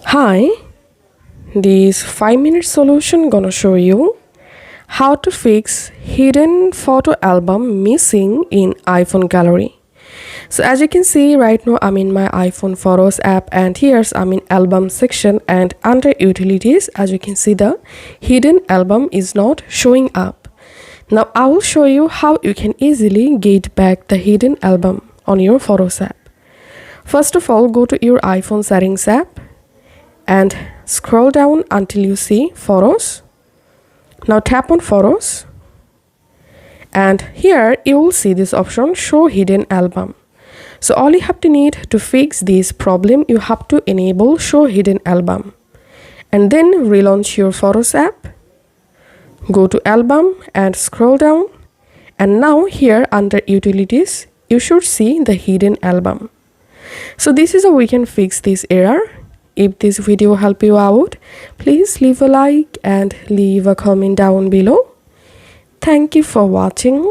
Hi, this 5-minute solution gonna show you how to fix hidden photo album missing in iPhone gallery. So as you can see right now I'm in my iPhone Photos app and here's I'm in album section, and under utilities as you can see the hidden album is not showing up. Now I will show you how you can easily get back the hidden album on your Photos app. First of all, go to your iPhone settings app and scroll down until you see Photos. Now tap on Photos, and here you will see this option, Show Hidden Album. So all you have to need to fix this problem, you have to enable Show Hidden Album and then relaunch your Photos app. Go to Album and scroll down, and now here under Utilities you should see the hidden album. So this is how we can fix this error. If this video helped you out, please leave a like and leave a comment down below. Thank you for watching.